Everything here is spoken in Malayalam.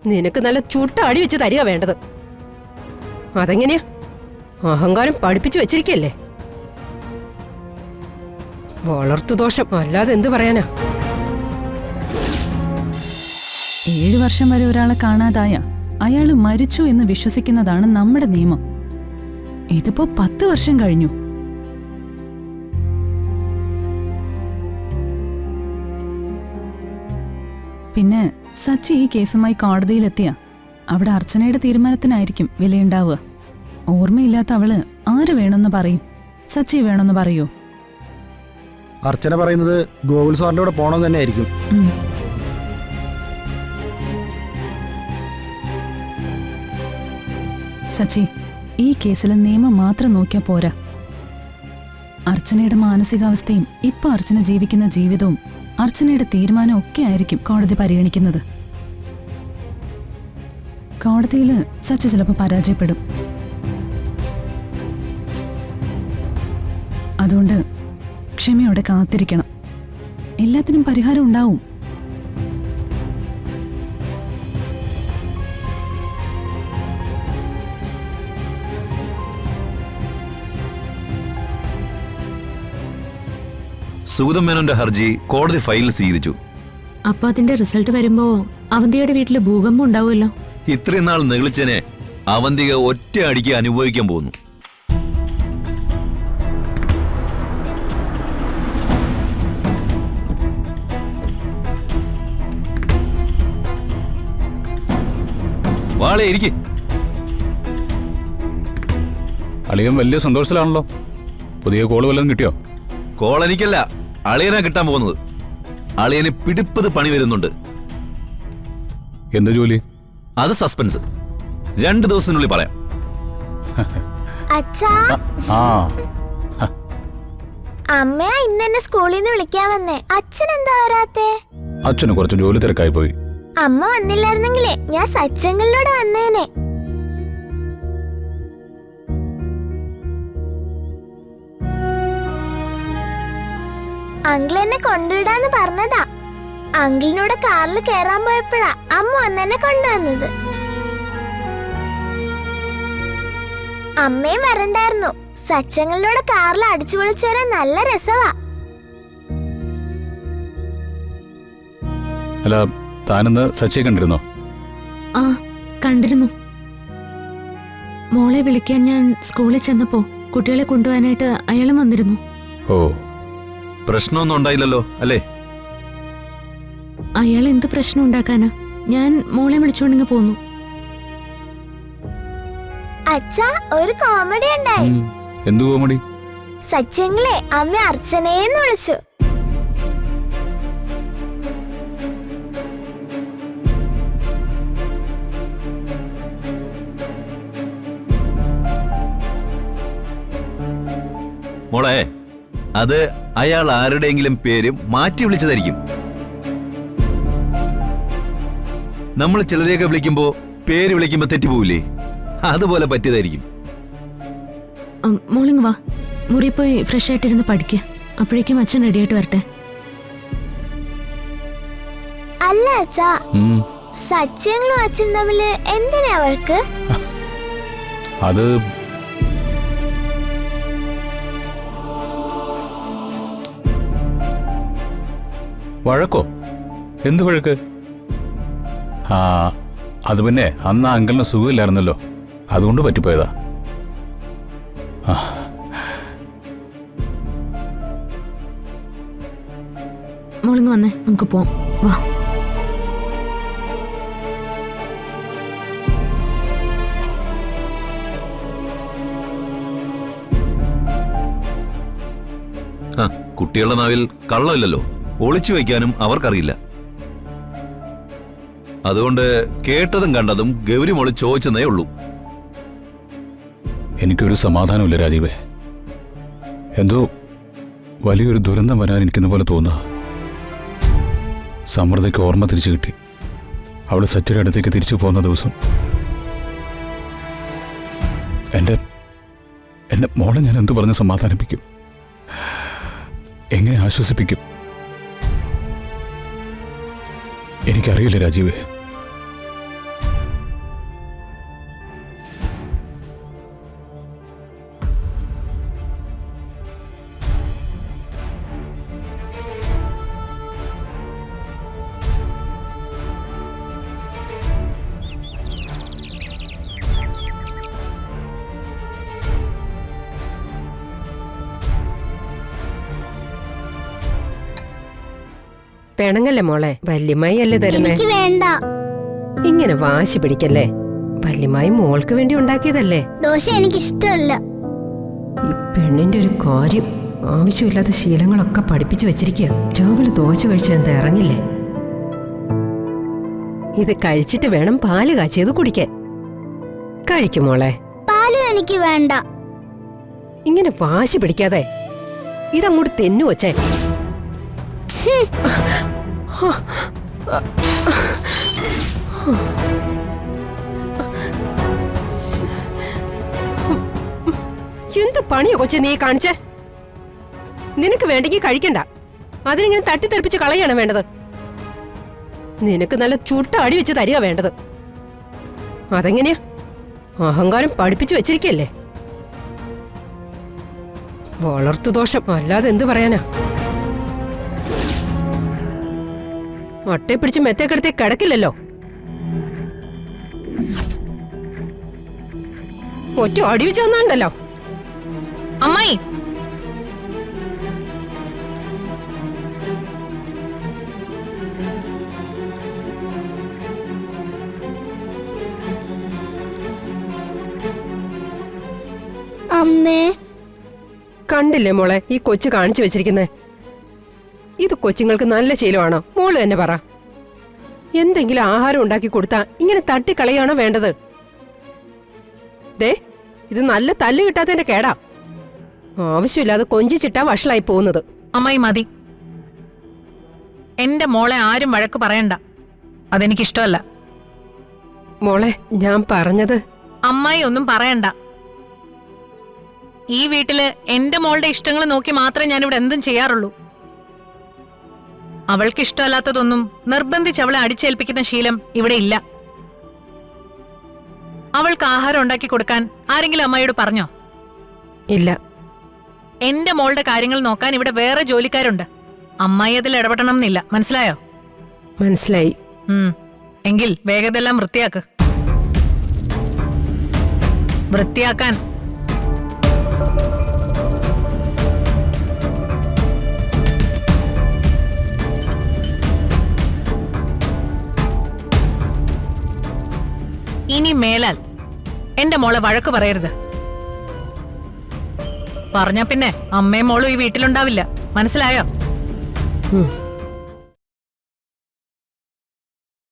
നിനക്ക് നല്ല ചുട്ട അടി വെച്ച് തരിക വേണ്ടത്. അതെങ്ങനെയാ? അഹങ്കാരം പഠിപ്പിച്ചു വെച്ചിരിക്കല്ലേ. വളർത്തുദോഷം അല്ലാതെ എന്ത് പറയാനാ? 7 വർഷം വരെ ഒരാളെ കാണാതായ അയാള് മരിച്ചു എന്ന് വിശ്വസിക്കുന്നതാണ് നമ്മുടെ നിയമം. ഇതിപ്പോ 10 വർഷം കഴിഞ്ഞു. പിന്നെ സച്ചി ഈ കേസുമായി കോടതിയിലെത്തിയ അവിടെ അർച്ചനയുടെ തീരുമാനത്തിനായിരിക്കും വിലയുണ്ടാവുക. ഓർമ്മയില്ലാത്ത അവള് ആര് വേണമെന്ന് പറയും? സച്ചി വേണമെന്ന് പറയൂ? അർച്ചന പറയുന്നത് ഗോകുൽ സാറിന്റെ കൂടെ പോണം തന്നെ ആയിരിക്കും. സച്ചി, ഈ കേസിലെ നിയമം മാത്രം നോക്കിയാ പോരാ. അർച്ചനയുടെ മാനസികാവസ്ഥയും ഇപ്പൊ അർച്ചന ജീവിക്കുന്ന ജീവിതവും അർച്ചനയുടെ തീരുമാനം ഒക്കെ ആയിരിക്കും കോടതി പരിഗണിക്കുന്നത്. കോടതിയിൽ സച്ചി ചിലപ്പോൾ പരാജയപ്പെടും. അതുകൊണ്ട് ക്ഷമയോടെ കാത്തിരിക്കണം. എല്ലാത്തിനും പരിഹാരം ഉണ്ടാവും. സുഗതം മേനോന്റെ ഹർജി കോടതി ഫയലിൽ സ്വീകരിച്ചു. അപ്പൊ അതിന്റെ റിസൾട്ട് വരുമ്പോ അവന്തികയുടെ വീട്ടില് ഭൂകമ്പം ഉണ്ടാവുമല്ലോ. ഇത്രയും നാൾ നെളിച്ചനെ അവന്തിക ഒറ്റ അടിക്ക് അനുഭവിക്കാൻ പോകുന്നു. വാളെ ഇരിക്കെ. അളിയൻ വലിയ സന്തോഷത്തിലാണല്ലോ. പുതിയ കോള് വല്ലതും കിട്ടിയോ? കോൾ എനിക്കല്ല, അളിയനാ കിട്ടാൻ പോകുന്നത്. അളിയന് പിടിപ്പത് പണി വരുന്നുണ്ട്. എന്ത് ജോലി? അത് സസ്പെൻസ്. 2 ദിവസത്തിനുള്ളിൽ പറയാം. അമ്മയാ ഇന്നെന്നെ സ്കൂളിൽ നിന്ന് വിളിക്കാൻ വന്നേ. അച്ഛൻ എന്താ വരാത്തെ? അച്ഛന് കുറച്ച് ജോലി തിരക്കായി പോയി. അമ്മ വന്നില്ലായിരുന്നെങ്കിലേ ഞാൻ സച്ചങ്ങളിലൂടെ വന്നേനെ. അങ്കിൾ എന്നെ കൊണ്ടുവിടാന്ന് പറഞ്ഞതാ. അങ്കിളിനോട് കാറിൽ കയറാൻ പോയപ്പോഴാ അമ്മ വന്നെന്നെ കൊണ്ടുവന്നത്. അമ്മയും വരണ്ടായിരുന്നു. സച്ചങ്ങളിലൂടെ കാറിൽ അടിച്ചു പൊളിച്ചു വരാൻ നല്ല രസവാ. അല്ല, താനെന്ന് സച്ചിയെ കണ്ടിരുന്നോ? ആ, കണ്ടിരുന്നു. മോളെ വിളിക്കാൻ ഞാൻ സ്കൂളിൽ ചെന്നപ്പോ കുട്ടികളെ കൊണ്ടുപോകാനായിട്ട് അയാളും വന്നിരുന്നു. ഓ, പ്രശ്നമൊന്നും ഉണ്ടായില്ലല്ലോ അല്ലേ? അയാൾ എന്ത് പ്രശ്നം ഉണ്ടാക്കാനാ? ഞാൻ മോളെ വിളിച്ചോണ്ടിങ്ങ് പോന്നു. അച്ഛാ, ഒരു കോമഡി ഉണ്ടായി. എന്തു കോമഡി? സച്ചിങ്ങളെ അമ്മ അർച്ചനയെന്ന് വിളിച്ചു. മോളെ, അത് അയാൾ ആരുടെയെങ്കിലും പേര് മാറ്റി വിളിച്ചതായിരിക്കും. നമ്മൾ ചിലരെയൊക്കെ വിളിക്കുമ്പോ പേര് വിളിക്കുമ്പോ തെറ്റിപ്പോവില്ലേ? അതുപോലെ പറ്റിയതായിരിക്കും. മോളിങ് വാ, മുറി പോയി ഫ്രഷ് ആയിട്ടിരുന്ന് പഠിക്ക. അപ്പോഴേക്കും അച്ഛൻ റെഡിയായിട്ട് വരട്ടെ. അല്ല അച്ഛാ, സച്ചിങ്ങളും അച്ഛനും തമ്മില് എന്തിനാ വഴക്ക്? അത് വഴക്കോ? എന്ത് വഴക്ക്? അത് പിന്നെ അന്ന് ആ അങ്കിളിന് സുഖമില്ലായിരുന്നല്ലോ, അതുകൊണ്ട് പറ്റിപ്പോയതാ. മോളിങ് വന്നേ, നമുക്ക് പോവാം. വാ. കുട്ടികളുടെ നാവിൽ കള്ളമില്ലല്ലോ, ഒളിച്ചു വയ്ക്കാനും അവർക്കറിയില്ല. അതുകൊണ്ട് കേട്ടതും കണ്ടതും ഗൗരി മോള് ചോദിച്ചെന്നേ ഉള്ളൂ. എനിക്കൊരു സമാധാനമില്ല രാജീവേ. എന്തോ വലിയൊരു ദുരന്തം വരാനിരിക്കുന്ന പോലെ തോന്നുക. സമൃദ്ധയ്ക്ക് ഓർമ്മ തിരിച്ചു കിട്ടി. അവൾ സത്യയുടെ അടുത്തേക്ക് തിരിച്ചു പോകുന്ന ദിവസം എൻ്റെ മോളെ ഞാൻ എന്തു പറഞ്ഞ് സമാധാനിപ്പിക്കും? എങ്ങനെ ആശ്വസിപ്പിക്കും? എനിക്കറിയില്ല രാജീവേ. പെണങ്ങല്ലേ മോളെ, വല്യമ്മായി അല്ലേ തരുന്നേ. എനിക്ക് വേണ്ട. ഇങ്ങനെ വാശി പിടിക്കല്ലേ, വല്യമ്മായി മോൾക്ക് വേണ്ടി ഉണ്ടാക്കിയതല്ലേ. ദോശ എനിക്ക് ഇഷ്ടമല്ല. ഈ പെണ്ണിന്റെ ഒരു കാര്യം, ആവശ്യമില്ലാത്ത ശീലങ്ങളൊക്കെ പഠിപ്പിച്ചു വെച്ചിരിക്കുക. രാവിലെ ദോശ കഴിച്ച് എന്താ ഇറങ്ങില്ലേ. ഇത് കഴിച്ചിട്ട് വേണം പാല് കാച്ചിയത് കുടിക്കാൻ. കഴിക്കും മോളെ. പാലും എനിക്ക് വേണ്ട. ഇങ്ങനെ വാശി പിടിക്കാതെ ഇതങ്ങോട്ട് തെന്നു വച്ചേ. എന്ത് പണിയോ കൊച്ചെ നീ കാണിച്ചേ? നിനക്ക് വേണ്ടെങ്കിൽ കഴിക്കണ്ട, അതിനിങ്ങനെ തട്ടിത്തെറിപ്പിച്ച് കളയാണ് വേണ്ടത്. നിനക്ക് നല്ല ചുട്ട അടി വെച്ച് തരിക വേണ്ടത്. അതെങ്ങനെയാ? അഹങ്കാരം പഠിപ്പിച്ചു വെച്ചിരിക്കല്ലേ. വളർത്തുദോഷം അല്ലാതെ എന്ത് പറയാനാ. ഒട്ടെ പിടിച്ച് മെത്തേക്കെടുത്തേ കിടക്കില്ലല്ലോ. ഒറ്റ അടി വെച്ച് വന്നാണ്ടല്ലോ. അമ്മായി, അമ്മേ, കണ്ടില്ലേ മോളെ ഈ കൊച്ചു കാണിച്ചു വെച്ചിരിക്കുന്നേ? ഇത് കൊച്ചുങ്ങൾക്ക് നല്ല ശീലമാണോ? മോള് തന്നെ പറ. എന്തെങ്കിലും ആഹാരം ഉണ്ടാക്കി കൊടുത്താ ഇങ്ങനെ തട്ടിക്കളയാണോ വേണ്ടത്? ദേ, ഇത് നല്ല തല്ല് കിട്ടാത്തതിന്റെ കേടാ. ആവശ്യമില്ലാതെ കൊഞ്ചിച്ചിട്ടാ വഷളായി പോകുന്നത്. അമ്മായി മതി. എന്റെ മോളെ ആരും വഴക്ക് പറയണ്ട, അതെനിക്കിഷ്ടമല്ല. മോളെ, ഞാൻ പറഞ്ഞത്. അമ്മായി ഒന്നും പറയണ്ട. ഈ വീട്ടില് എന്റെ മോളുടെ ഇഷ്ടങ്ങൾ നോക്കി മാത്രമേ ഞാനിവിടെ എന്തും ചെയ്യാറുള്ളൂ. അവൾക്ക് ഇഷ്ടമല്ലാത്തതൊന്നും നിർബന്ധിച്ച് അവളെ അടിച്ചേൽപ്പിക്കുന്ന ശീലം ഇവിടെ ഇല്ല. അവൾക്ക് ആഹാരം ഉണ്ടാക്കി കൊടുക്കാൻ ആരെങ്കിലും അമ്മായിയോട് പറഞ്ഞോ? ഇല്ല. എന്റെ മോളുടെ കാര്യങ്ങൾ നോക്കാൻ ഇവിടെ വേറെ ജോലിക്കാരുണ്ട്. അമ്മായി അതിൽ ഇടപെടണം എന്നില്ല, മനസ്സിലായോ? മനസ്സിലായി. എങ്കിൽ വേഗതെല്ലാം വൃത്തിയാക്ക്. വൃത്തിയാക്കാൻ. ഇനി മേലാൽ എന്റെ മോളെ വഴക്ക് പറയരുത്. പറഞ്ഞ പിന്നെ അമ്മയും മോളും ഈ വീട്ടിലുണ്ടാവില്ല, മനസ്സിലായോ?